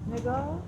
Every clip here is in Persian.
نگاه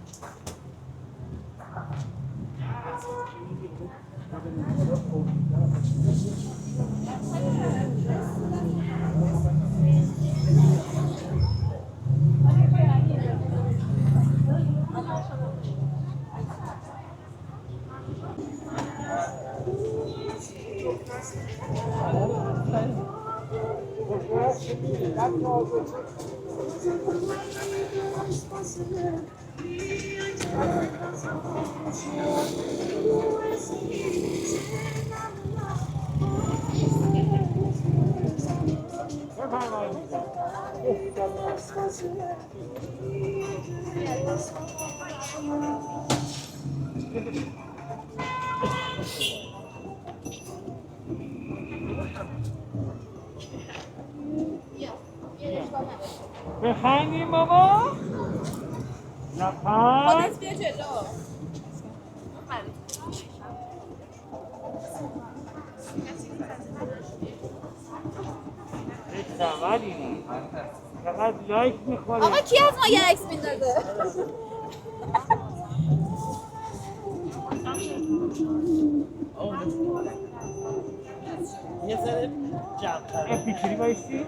بخندیم بابا نفر خودت بیا جلو خبری نه فقط لایک میخوره آقا کی از ما یه عکس میندازه یه ذره جمع‌تر پیچری بایستی؟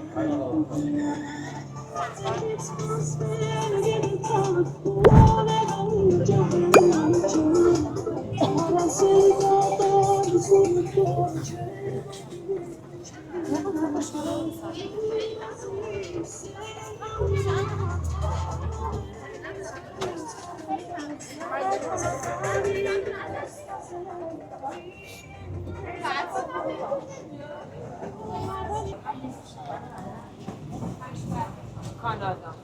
کانادا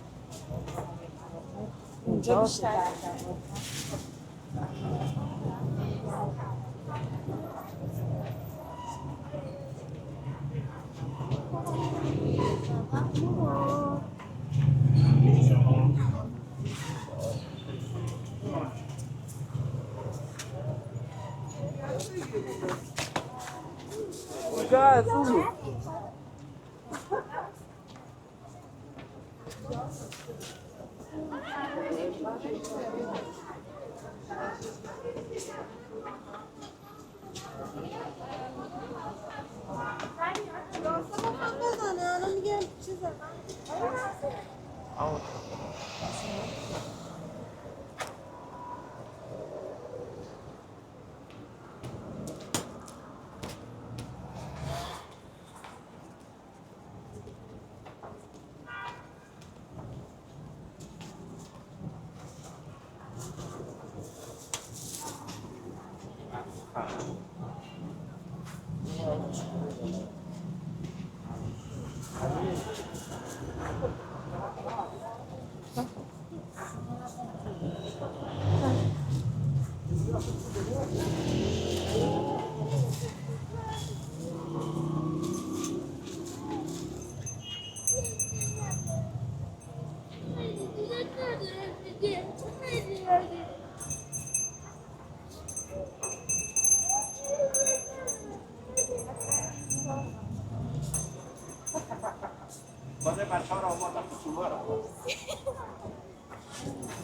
اینجا بیشتر کجا از اون بازه بچه ها رو آوردم تو فیلمورا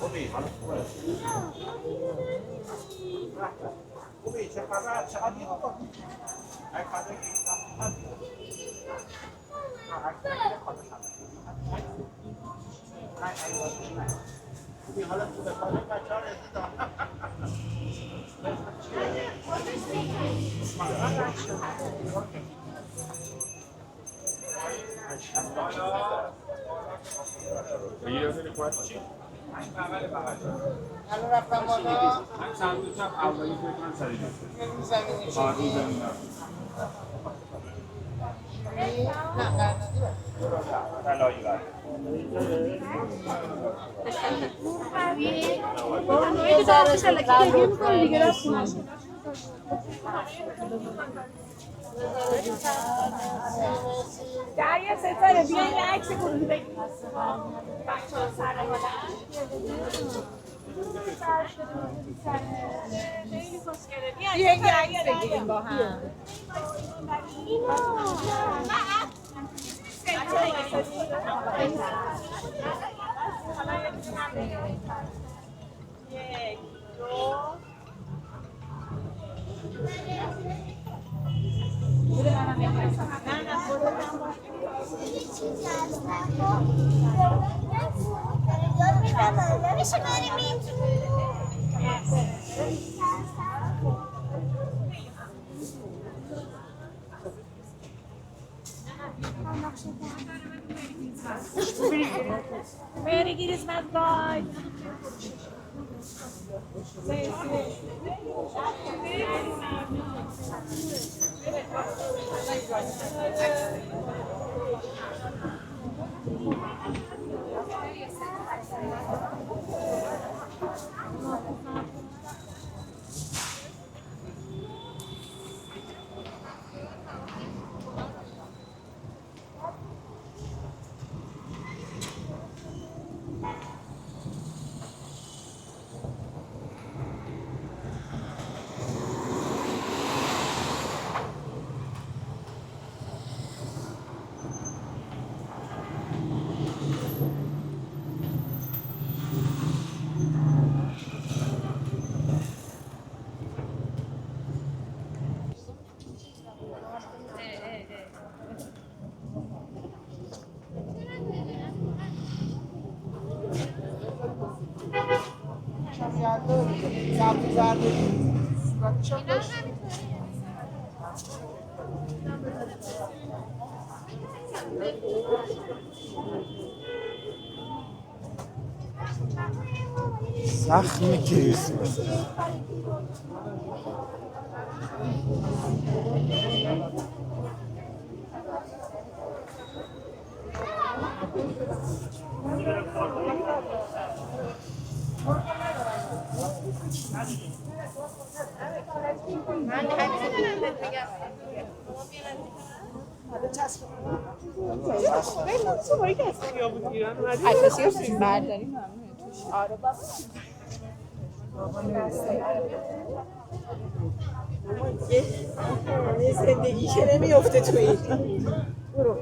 خوبی حالا خوبه خوبی چه خبر چقدر میگو ای خواهده که این هست خوبی حالا تو بخواهده بچه ها رسیدم بگیره خیلی خواه چی؟ الان رفتم بالا من سندویچ هم اولی فکر کنم سریع رو زمینی شدی آره زمین نه قرنادی طلایی برد یه ذره زودتر دریا ستاره بیا یه عکس گروهی بگیر بچه ها سر بیا یه عکس بگیریم با هم یک دو میشه بریم Very good is my boy. سبزی زرده صورتش هم داشت. زخم کریسمس من همین بگم عکاسی رو فیلم برداری ممنونه توش. آره بابا یه زندگی که نمیفته تو این برو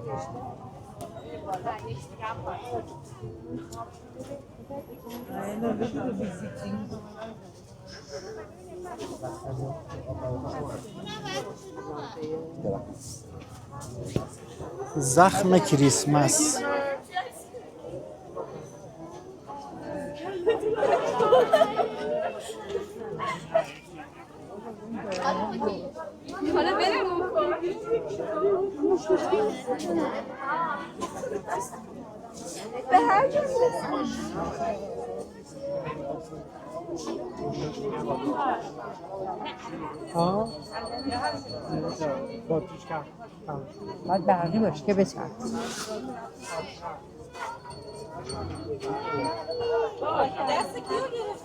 زخم کریسمس حالا بریم به هر جا ها باید برقی باشه که بچرد دست کیو گرفت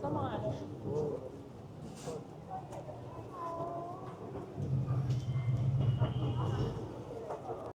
Domani.